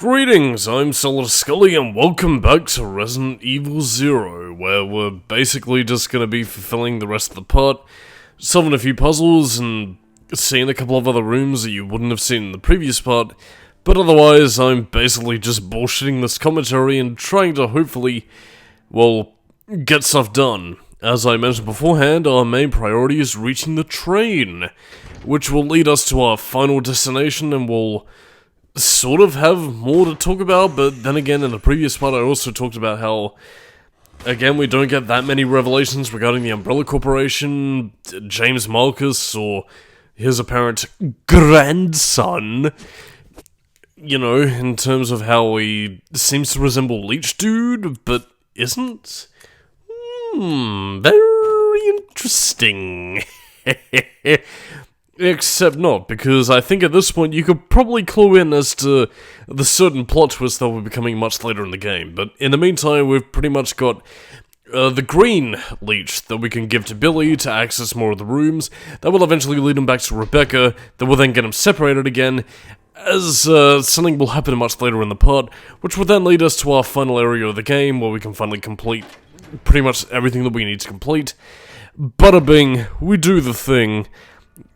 Greetings, I'm Solidus-Skully and welcome back to Resident Evil 0, where we're basically just gonna be fulfilling the rest of the part, solving a few puzzles and seeing a couple of other rooms that you wouldn't have seen in the previous part, but otherwise I'm basically just bullshitting this commentary and trying to hopefully, well, get stuff done. As I mentioned beforehand, our main priority is reaching the train, which will lead us to our final destination and will sort of have more to talk about, but then again, in the previous part I also talked about how, again, we don't get that many revelations regarding the Umbrella Corporation, James Marcus, or his apparent grandson, you know, in terms of how he seems to resemble Leech Dude, but isn't? Very interesting. Except not, because I think at this point you could probably clue in as to the certain plot twist that will be coming much later in the game. But in the meantime, we've pretty much got the green leech that we can give to Billy to access more of the rooms. That will eventually lead him back to Rebecca, that will then get him separated again, as something will happen much later in the part, which will then lead us to our final area of the game, where we can finally complete pretty much everything that we need to complete. Bada bing, we do the thing.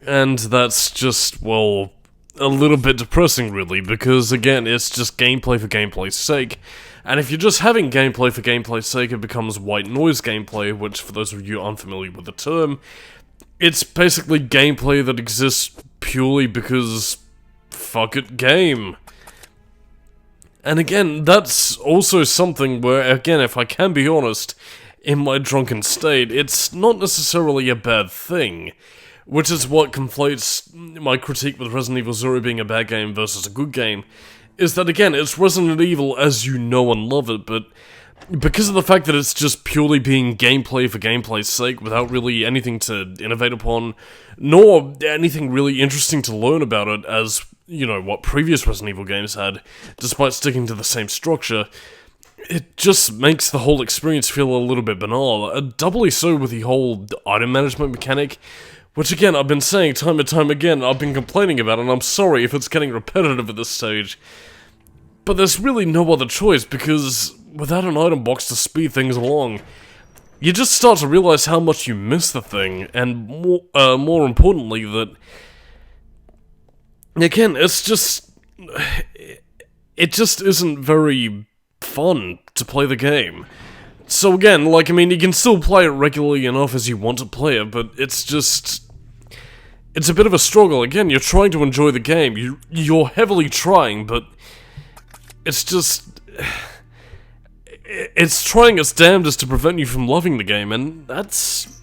And that's just, well, a little bit depressing really, because again, it's just gameplay for gameplay's sake. And if you're just having gameplay for gameplay's sake, it becomes white noise gameplay, which for those of you unfamiliar with the term, it's basically gameplay that exists purely because fuck it, game. And again, that's also something where, again, if I can be honest, in my drunken state, it's not necessarily a bad thing. Which is what conflates my critique with Resident Evil 0 being a bad game versus a good game, is that again, it's Resident Evil as you know and love it, but because of the fact that it's just purely being gameplay for gameplay's sake, without really anything to innovate upon, nor anything really interesting to learn about it as, you know, what previous Resident Evil games had, despite sticking to the same structure, it just makes the whole experience feel a little bit banal, doubly so with the whole item management mechanic, which again, I've been saying time and time again, I've been complaining about, and I'm sorry if it's getting repetitive at this stage. But there's really no other choice, because without an item box to speed things along, you just start to realize how much you miss the thing, and more importantly, that, again, it's just, it just isn't very fun to play the game. So again, like, I mean, you can still play it regularly enough as you want to play it, but it's just, it's a bit of a struggle. Again, you're trying to enjoy the game, you're heavily trying, but it's just, it's trying its damnedest to prevent you from loving the game, and that's,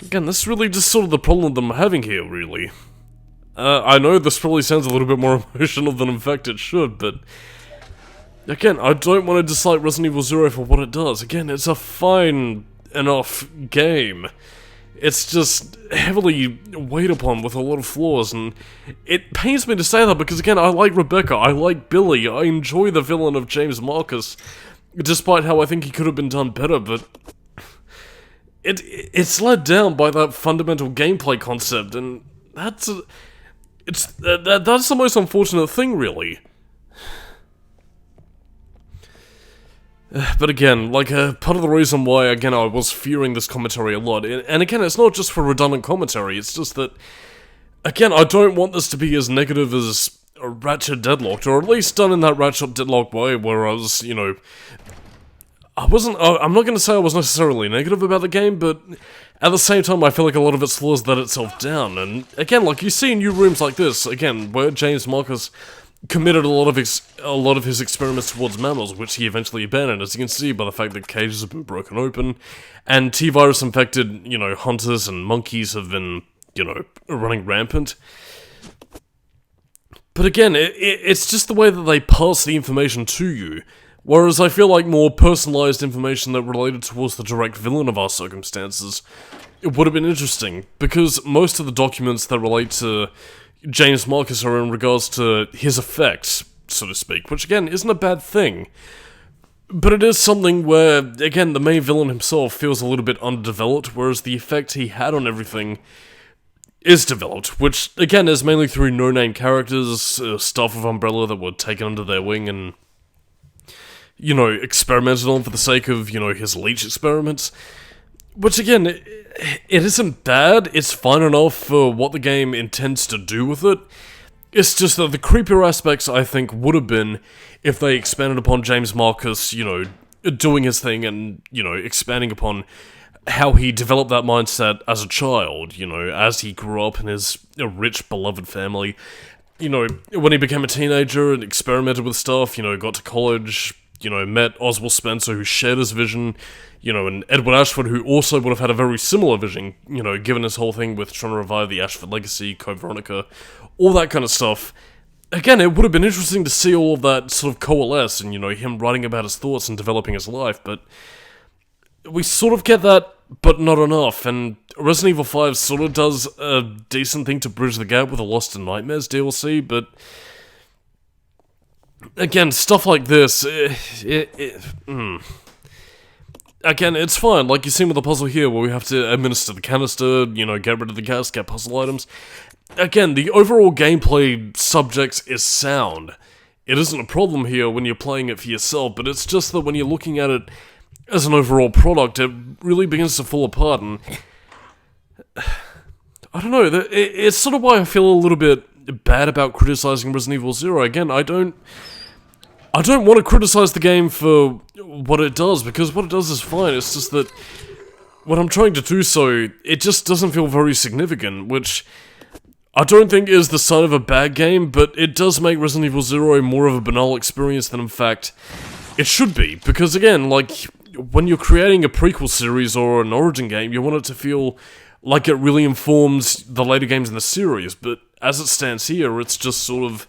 again, that's really just sort of the problem that I'm having here, really. I know this probably sounds a little bit more emotional than in fact it should, but again, I don't want to dislike Resident Evil 0 for what it does. Again, it's a fine enough game. It's just heavily weighed upon with a lot of flaws, and it pains me to say that because, again, I like Rebecca, I like Billy, I enjoy the villain of James Marcus, despite how I think he could have been done better, but it's let down by that fundamental gameplay concept, and that's the most unfortunate thing, really. But again, like, part of the reason why, again, I was fearing this commentary a lot, and again, it's not just for redundant commentary, it's just that, again, I don't want this to be as negative as Ratchet Deadlocked, or at least done in that Ratchet Deadlock way, where I was, you know, I'm not going to say I was necessarily negative about the game, but at the same time, I feel like a lot of its flaws let itself down, and again, like, you see in new rooms like this, again, where James Marcus committed a lot of his experiments towards mammals, which he eventually abandoned, as you can see by the fact that cages have been broken open, and T-virus infected, you know, hunters and monkeys have been, you know, running rampant. But again, it's just the way that they pass the information to you, whereas I feel like more personalized information that related towards the direct villain of our circumstances, it would have been interesting, because most of the documents that relate to James Marcus are in regards to his effects, so to speak, which again isn't a bad thing. But it is something where, again, the main villain himself feels a little bit underdeveloped, whereas the effect he had on everything is developed, which, again, is mainly through no-name characters, staff of Umbrella that were taken under their wing and, you know, experimented on for the sake of, you know, his leech experiments. Which, again, it isn't bad, it's fine enough for what the game intends to do with it. It's just that the creepier aspects, I think, would have been if they expanded upon James Marcus, you know, doing his thing and, you know, expanding upon how he developed that mindset as a child, you know, as he grew up in his rich, beloved family. You know, when he became a teenager and experimented with stuff, you know, got to college, you know, met Oswald Spencer, who shared his vision, you know, and Edward Ashford, who also would have had a very similar vision, you know, given his whole thing with trying to revive the Ashford legacy, Code Veronica, all that kind of stuff. Again, it would have been interesting to see all of that sort of coalesce and, you know, him writing about his thoughts and developing his life, but we sort of get that, but not enough, and Resident Evil 5 sort of does a decent thing to bridge the gap with the Lost in Nightmares DLC, but again, stuff like this, again, it's fine, like you've seen with the puzzle here, where we have to administer the canister, you know, get rid of the gas, get puzzle items. Again, the overall gameplay subject is sound. It isn't a problem here when you're playing it for yourself, but it's just that when you're looking at it as an overall product, it really begins to fall apart, and I don't know, it's sort of why I feel a little bit bad about criticizing Resident Evil 0. Again, I don't want to criticize the game for what it does, because what it does is fine, it's just that when I'm trying to do so, it just doesn't feel very significant, which I don't think is the sign of a bad game, but it does make Resident Evil 0 more of a banal experience than in fact it should be, because again, like, when you're creating a prequel series or an origin game, you want it to feel like it really informs the later games in the series, but as it stands here, it's just sort of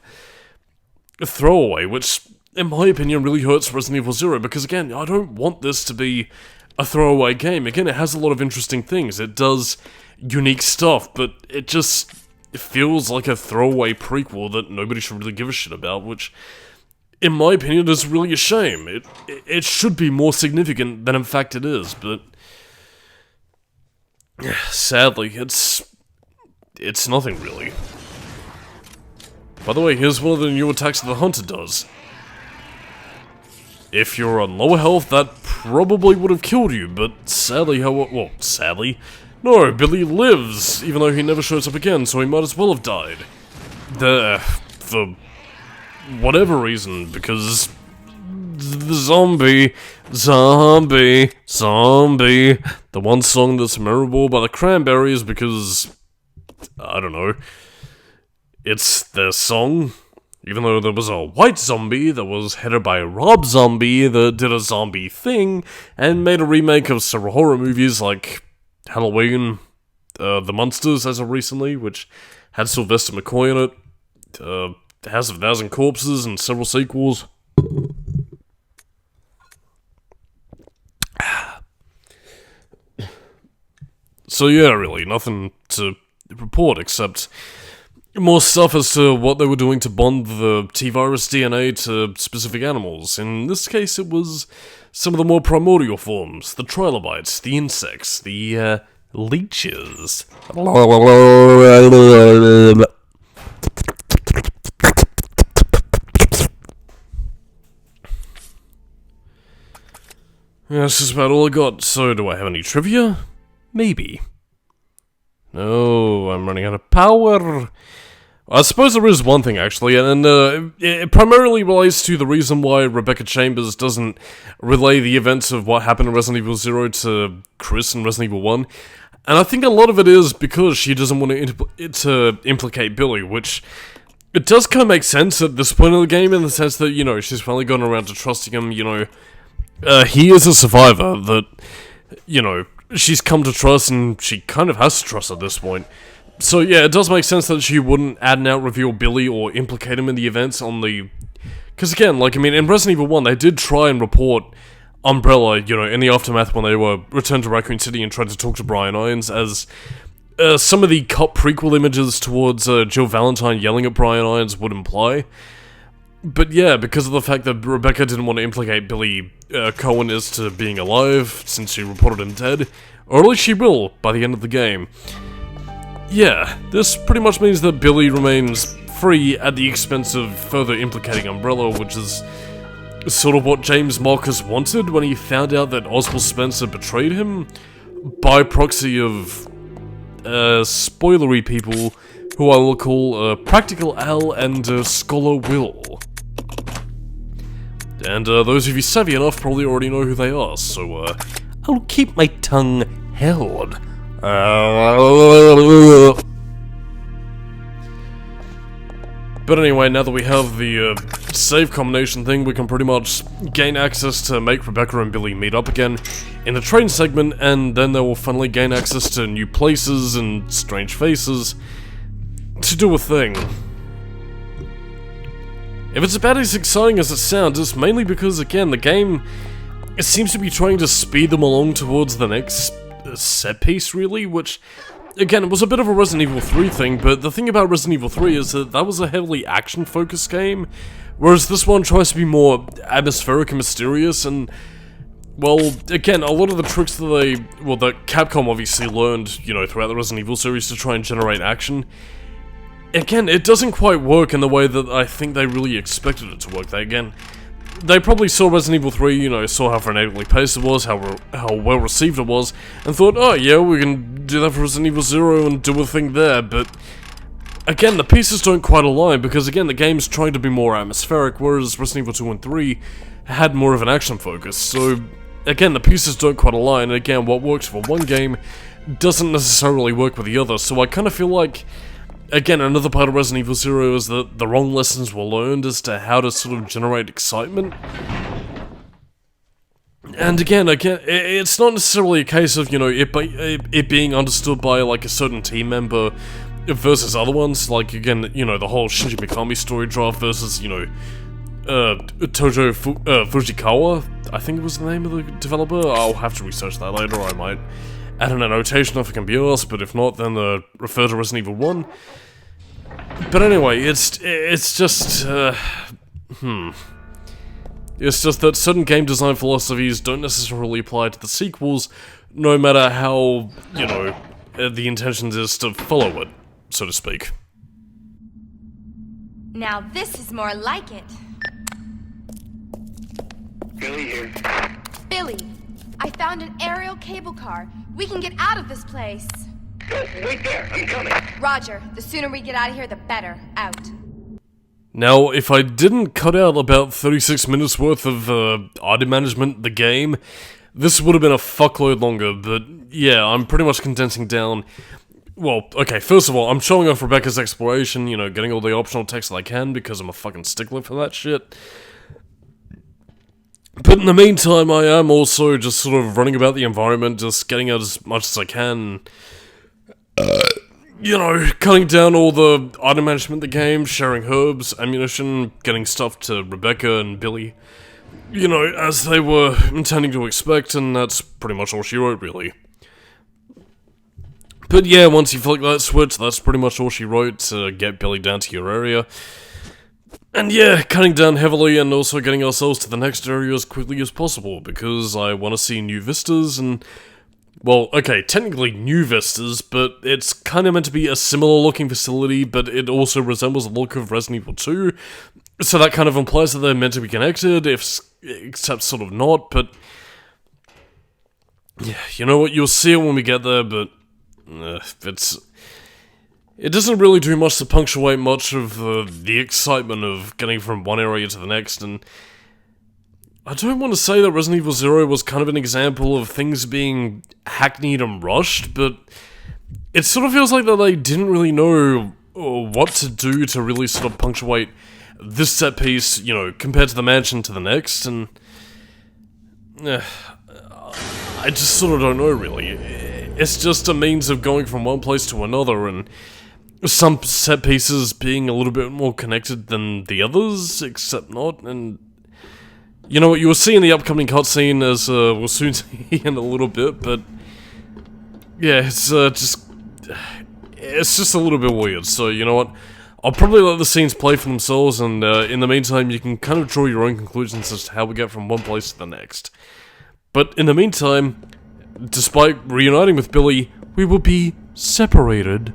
a throwaway, which, in my opinion, really hurts Resident Evil 0, because again, I don't want this to be a throwaway game. Again, it has a lot of interesting things, it does unique stuff, but it just feels like a throwaway prequel that nobody should really give a shit about, which, in my opinion, is really a shame. It should be more significant than in fact it is, but sadly, it's nothing really. By the way, here's one of the new attacks that the Hunter does. If you're on lower health, that probably would have killed you, but sadly, sadly? No, Billy lives, even though he never shows up again, so he might as well have died. For whatever reason, because the zombie, the one song that's memorable by the Cranberries because, I don't know, it's their song, even though there was a white zombie that was headed by Rob Zombie that did a zombie thing and made a remake of several horror movies like Halloween, The Monsters as of recently, which had Sylvester McCoy in it, House of a Thousand Corpses, and several sequels. So yeah, really, nothing to report except more stuff as to what they were doing to bond the T-virus DNA to specific animals. In this case, it was some of the more primordial forms, the trilobites, the insects, the, leeches. Yeah, that's just about all I got, so do I have any trivia? Maybe. No, I'm running out of power. I suppose there is one thing, actually, and it primarily relates to the reason why Rebecca Chambers doesn't relay the events of what happened in Resident Evil 0 to Chris in Resident Evil 1. And I think a lot of it is because she doesn't want to implicate Billy, which it does kind of make sense at this point in the game, in the sense that, you know, she's finally gone around to trusting him, you know. He is a survivor that, you know, she's come to trust, and she kind of has to trust at this point. So yeah, it does make sense that she wouldn't add and out reveal Billy or implicate him in the events on the... Because again, like, I mean, in Resident Evil 1, they did try and report Umbrella, you know, in the aftermath when they were returned to Raccoon City and tried to talk to Brian Irons, as some of the cut prequel images towards Jill Valentine yelling at Brian Irons would imply. But yeah, because of the fact that Rebecca didn't want to implicate Billy Cohen as to being alive, since she reported him dead, or at least she will by the end of the game. yeah, this pretty much means that Billy remains free at the expense of further implicating Umbrella, which is sort of what James Marcus wanted when he found out that Oswald Spencer betrayed him, by proxy of spoilery people who I will call Practical Al and Scholar Will. And those of you savvy enough probably already know who they are, so I'll keep my tongue held. But anyway, now that we have the save combination thing, we can pretty much gain access to make Rebecca and Billy meet up again in the train segment, and then they will finally gain access to new places and strange faces to do a thing. If it's about as exciting as it sounds, it's mainly because, again, the game seems to be trying to speed them along towards the next set piece, really, which, again, it was a bit of a Resident Evil 3 thing, but the thing about Resident Evil 3 is that that was a heavily action-focused game, whereas this one tries to be more atmospheric and mysterious, and, well, again, a lot of the tricks that Capcom obviously learned, you know, throughout the Resident Evil series to try and generate action, again, it doesn't quite work in the way that I think they really expected it to work. They probably saw Resident Evil 3, you know, saw how frenetically paced it was, how well received it was, and thought, oh yeah, we can do that for Resident Evil 0 and do a thing there, but again, the pieces don't quite align, because again, the game's trying to be more atmospheric, whereas Resident Evil 2 and 3 had more of an action focus, so again, the pieces don't quite align, and again, what works for one game doesn't necessarily work with the other, so I kind of feel like, again, another part of Resident Evil 0 is that the wrong lessons were learned as to how to sort of generate excitement. And again, it's not necessarily a case of, you know, it being understood by, like, a certain team member versus other ones. Like, again, you know, the whole Shinji Mikami story draft versus, you know, Tojo Fujikawa, I think it was the name of the developer. I'll have to research that later, I might add in a notation if it can be asked, but if not, then refer to Resident Evil 1. But anyway, it's just, It's just that certain game design philosophies don't necessarily apply to the sequels, no matter how, you know, the intention is to follow it, so to speak. Now this is more like it. Billy here. Billy, I found an aerial cable car. We can get out of this place. Wait there, I'm coming. Roger. The sooner we get out of here, the better. Out. Now, if I didn't cut out about 36 minutes worth of item management, the game, this would have been a fuckload longer, but yeah, I'm pretty much condensing down. Well, okay, first of all, I'm showing off Rebecca's exploration, you know, getting all the optional text that I can, because I'm a fucking stickler for that shit. But in the meantime, I am also just sort of running about the environment, just getting out as much as I can. You know, cutting down all the item management in the game, sharing herbs, ammunition, getting stuff to Rebecca and Billy. You know, as they were intending to expect, and that's pretty much all she wrote, really. But yeah, once you flick that switch, that's pretty much all she wrote to get Billy down to your area. And yeah, cutting down heavily and also getting ourselves to the next area as quickly as possible, because I want to see new vistas and... Well, okay, technically new vistas, but it's kind of meant to be a similar looking facility, but it also resembles the look of Resident Evil 2, so that kind of implies that they're meant to be connected, except sort of not, but... Yeah, you know what, you'll see it when we get there, but... It doesn't really do much to punctuate much of the excitement of getting from one area to the next, and... I don't want to say that Resident Evil 0 was kind of an example of things being hackneyed and rushed, but it sort of feels like that they didn't really know what to do to really sort of punctuate this set piece, you know, compared to the mansion to the next, and... I just sort of don't know, really. It's just a means of going from one place to another, and some set pieces being a little bit more connected than the others, except not, and... You know what, you will see in the upcoming cutscene, as we'll soon see in a little bit, but... Yeah, it's just a little bit weird, so you know what? I'll probably let the scenes play for themselves, and in the meantime, you can kind of draw your own conclusions as to how we get from one place to the next. But in the meantime, despite reuniting with Billy, we will be separated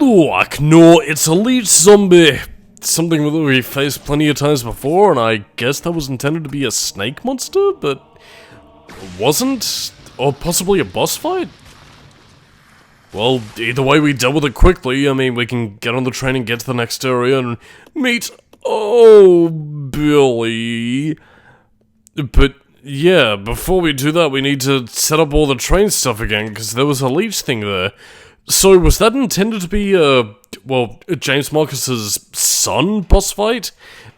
Look, no, it's a leech zombie. Something that we faced plenty of times before, and I guess that was intended to be a snake monster, but wasn't? Or possibly a boss fight? Well, either way we dealt with it quickly. I mean, we can get on the train and get to the next area and meet... Oh, Billy. But, yeah, before we do that, we need to set up all the train stuff again, because there was a leech thing there. So, was that intended to be, well, James Marcus's son boss fight?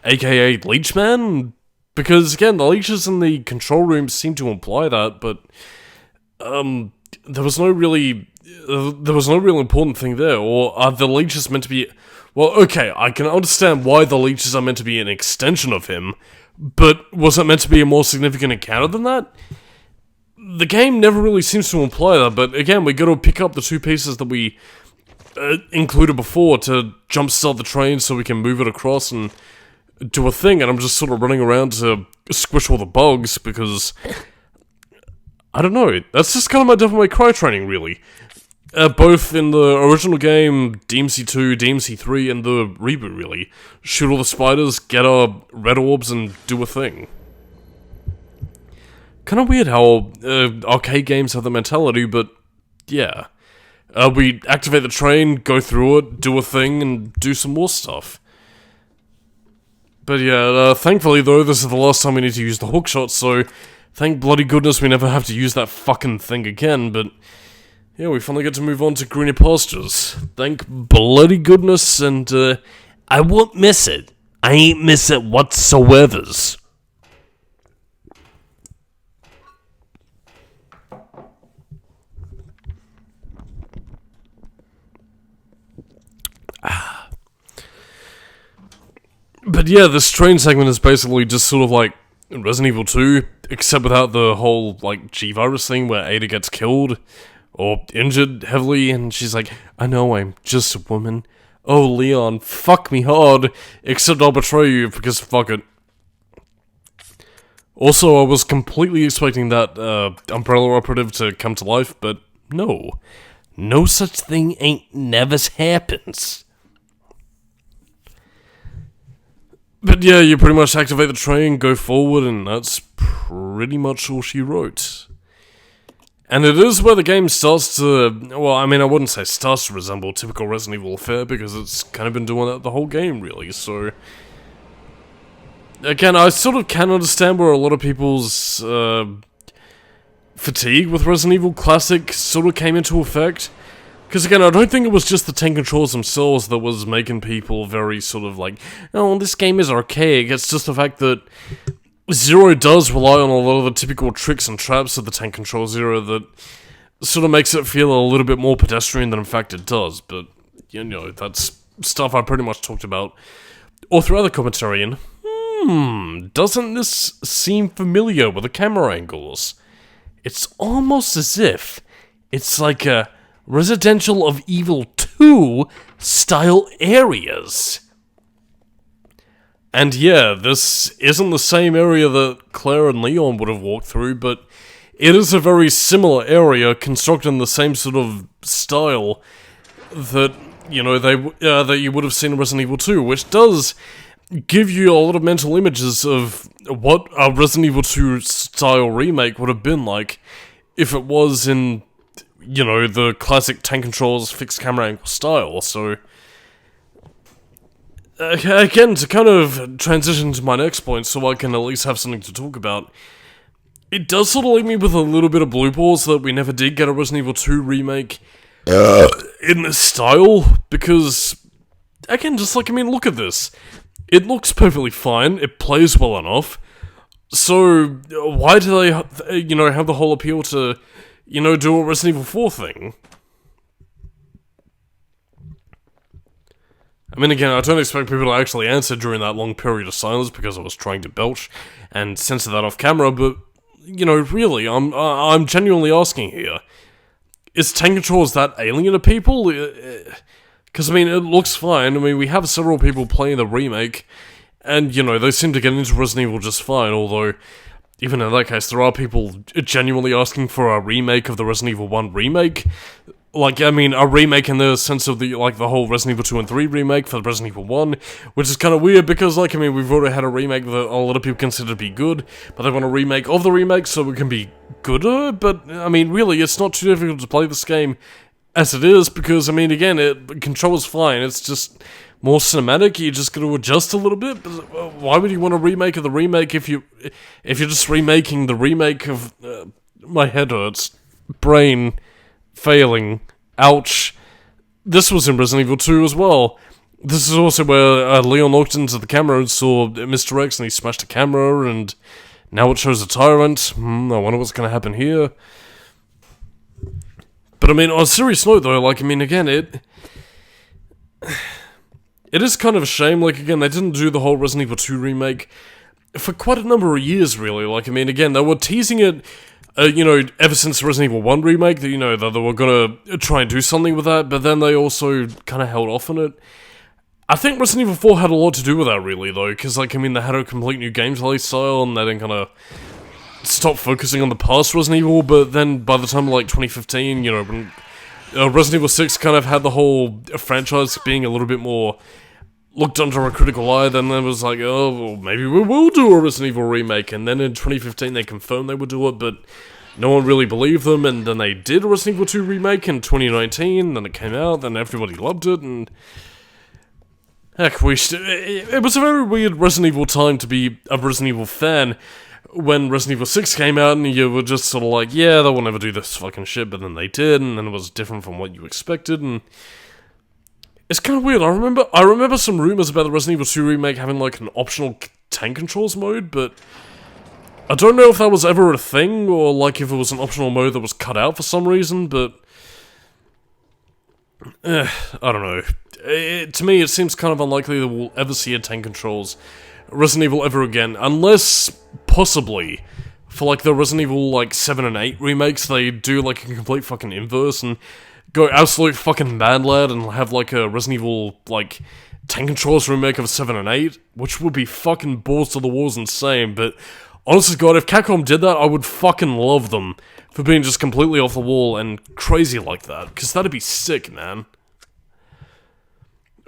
AKA Leechman? Because, again, the leeches in the control room seem to imply that, but, there was no real important thing there, or are the leeches meant to be... Well, okay, I can understand why the leeches are meant to be an extension of him, but was it meant to be a more significant encounter than that? The game never really seems to imply that, but again, we gotta pick up the two pieces that we included before to jumpstart the train so we can move it across and do a thing, and I'm just sort of running around to squish all the bugs, because... I don't know, that's just kind of my Devil May Cry training, really. Both in the original game, DMC2, DMC3, and the reboot, really. Shoot all the spiders, get our red orbs, and do a thing. Kinda weird how arcade games have the mentality, but yeah. We activate the train, go through it, do a thing, and do some more stuff. But yeah, thankfully though, this is the last time we need to use the hookshot, so thank bloody goodness we never have to use that fucking thing again, but yeah, we finally get to move on to greener pastures. Thank bloody goodness, and I won't miss it. I ain't miss it whatsoevers. But yeah, this train segment is basically just sort of like Resident Evil 2, except without the whole, like, G-Virus thing where Ada gets killed or injured heavily, and she's like, I know, I'm just a woman. Oh, Leon, fuck me hard, except I'll betray you because fuck it. Also, I was completely expecting that Umbrella operative to come to life, but no. No such thing ain't never happens. But yeah, you pretty much activate the train, go forward, and that's pretty much all she wrote. And it is where the game starts to, well, I mean, I wouldn't say starts to resemble typical Resident Evil fare, because it's kind of been doing that the whole game, really, so... Again, I sort of can understand where a lot of people's fatigue with Resident Evil Classic sort of came into effect. Because again, I don't think it was just the tank controls themselves that was making people very sort of like, oh, this game is archaic. It's just the fact that Zero does rely on a lot of the typical tricks and traps of the tank control Zero that sort of makes it feel a little bit more pedestrian than in fact it does. But, you know, that's stuff I pretty much talked about all throughout the commentary, and doesn't this seem familiar with the camera angles? It's almost as if it's like a Residential of Evil 2 style areas. And yeah, this isn't the same area that Claire and Leon would have walked through, but it is a very similar area constructed in the same sort of style that, you know, that you would have seen in Resident Evil 2, which does give you a lot of mental images of what a Resident Evil 2 style remake would have been like if it was in, you know, the classic tank controls fixed camera angle style. So again, to kind of transition to my next point so I can at least have something to talk about, it does sort of leave me with a little bit of blue balls that we never did get a Resident Evil 2 remake in this style, because again, just like, I mean, look at this. It looks perfectly fine, it plays well enough, so why do they, you know, have the whole appeal to, you know, do a Resident Evil 4 thing? I mean, again, I don't expect people to actually answer during that long period of silence because I was trying to belch and censor that off camera, but, you know, really, I'm genuinely asking here. Is tank controls that alien to people? Because, I mean, it looks fine. I mean, we have several people playing the remake, and, you know, they seem to get into Resident Evil just fine, although, even in that case, there are people genuinely asking for a remake of the Resident Evil 1 remake, like, I mean, a remake in the sense of the, like, the whole Resident Evil 2 and 3 remake for the Resident Evil 1, which is kind of weird because, like, I mean, we've already had a remake that a lot of people consider to be good, but they want a remake of the remake so it can be gooder, but, I mean, really, it's not too difficult to play this game as it is, because, I mean, again, it controls fine, it's just more cinematic, you just gotta adjust a little bit, but why would you want a remake of the remake if you're just remaking the remake of, my head hurts, brain failing, ouch. This was in Resident Evil 2 as well. This is also where Leon looked into the camera and saw Mr. X and he smashed the camera, and now it shows a tyrant. I wonder what's gonna happen here. But I mean, on a serious note though, like, I mean, again, it is kind of a shame, like, again, they didn't do the whole Resident Evil 2 remake for quite a number of years, really. Like, I mean, again, they were teasing it, you know, ever since the Resident Evil 1 remake, that, you know, that they were gonna try and do something with that, but then they also kind of held off on it. I think Resident Evil 4 had a lot to do with that, really, though, because, like, I mean, they had a complete new gameplay style, and they didn't kind of stop focusing on the past Resident Evil, but then by the time of, like, 2015, you know, when Resident Evil 6 kind of had the whole franchise being a little bit more looked under a critical eye, then there was like, oh, well, maybe we will do a Resident Evil remake, and then in 2015 they confirmed they would do it, but no one really believed them, and then they did a Resident Evil 2 remake in 2019, then it came out, then everybody loved it, and heck, it was a very weird Resident Evil time to be a Resident Evil fan, when Resident Evil 6 came out, and you were just sort of like, yeah, they will never do this fucking shit, but then they did, and then it was different from what you expected, and it's kind of weird. I remember some rumors about the Resident Evil 2 remake having, like, an optional tank controls mode, but I don't know if that was ever a thing, or, like, if it was an optional mode that was cut out for some reason, but I don't know. To me, it seems kind of unlikely that we'll ever see a tank controls Resident Evil ever again, unless, possibly, for, like, the Resident Evil, like, 7 and 8 remakes, they do, like, a complete fucking inverse, and go absolute fucking mad lad and have, like, a Resident Evil, like, tank controls remake of 7 and 8, which would be fucking balls to the walls insane, but honestly, God, if Capcom did that, I would fucking love them for being just completely off the wall and crazy like that, because that'd be sick, man.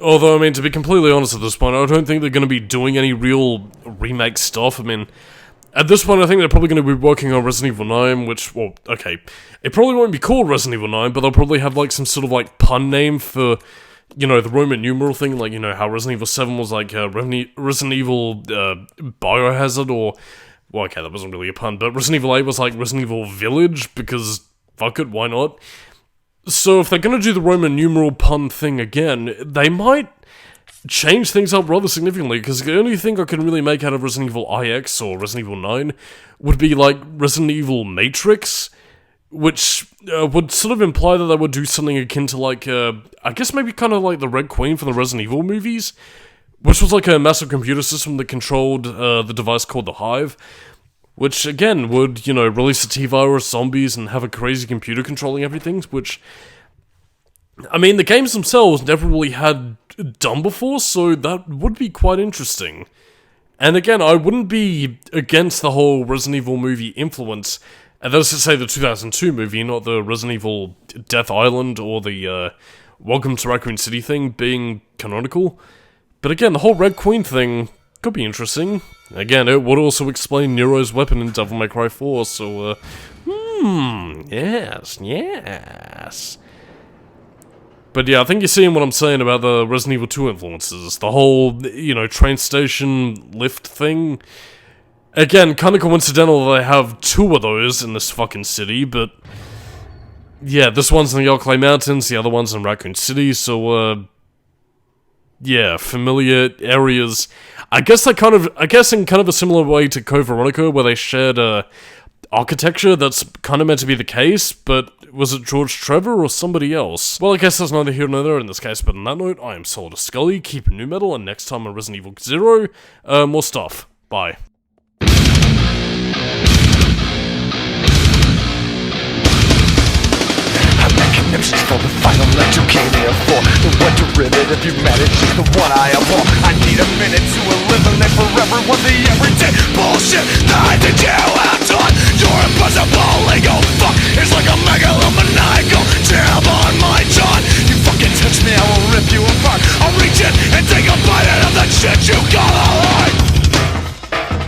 Although, I mean, to be completely honest at this point, I don't think they're going to be doing any real remake stuff. I mean, at this point, I think they're probably going to be working on Resident Evil 9, which, well, okay, it probably won't be called Resident Evil 9, but they'll probably have, like, some sort of, like, pun name for, you know, the Roman numeral thing, like, you know, how Resident Evil 7 was, like, Resident Evil Biohazard, or, well, okay, that wasn't really a pun, but Resident Evil 8 was, like, Resident Evil Village, because, fuck it, why not? So if they're going to do the Roman numeral pun thing again, they might change things up rather significantly, because the only thing I can really make out of Resident Evil IX or Resident Evil 9 would be, like, Resident Evil Matrix, which would sort of imply that they would do something akin to, like, I guess maybe kind of like the Red Queen from the Resident Evil movies, which was like a massive computer system that controlled the device called the Hive, which, again, would, you know, release a T-virus, zombies, and have a crazy computer controlling everything, which, I mean, the games themselves never really had done before, so that would be quite interesting. And again, I wouldn't be against the whole Resident Evil movie influence, and that is to say the 2002 movie, not the Resident Evil Death Island or the Welcome to Raccoon City thing being canonical. But again, the whole Red Queen thing could be interesting. Again, it would also explain Nero's weapon in Devil May Cry 4, so, yes. But yeah, I think you're seeing what I'm saying about the Resident Evil 2 influences. The whole, you know, train station lift thing. Again, kind of coincidental that they have two of those in this fucking city, but yeah, this one's in the Yellow Clay Mountains, the other one's in Raccoon City, so, yeah, familiar areas. I guess in kind of a similar way to Code Veronica, where they shared architecture, that's kind of meant to be the case, but was it George Trevor or somebody else? Well, I guess that's neither here nor there in this case, but on that note, I am Solidus-Skully, keep it new metal, and next time on Resident Evil 0, more stuff. Bye. Conniptions for the final night you came here for. The one derivative you manage is the one I abhor. I need a minute to eliminate forever what the everyday bullshit that I did you have done. Your impossible ego fuck is like a megalith.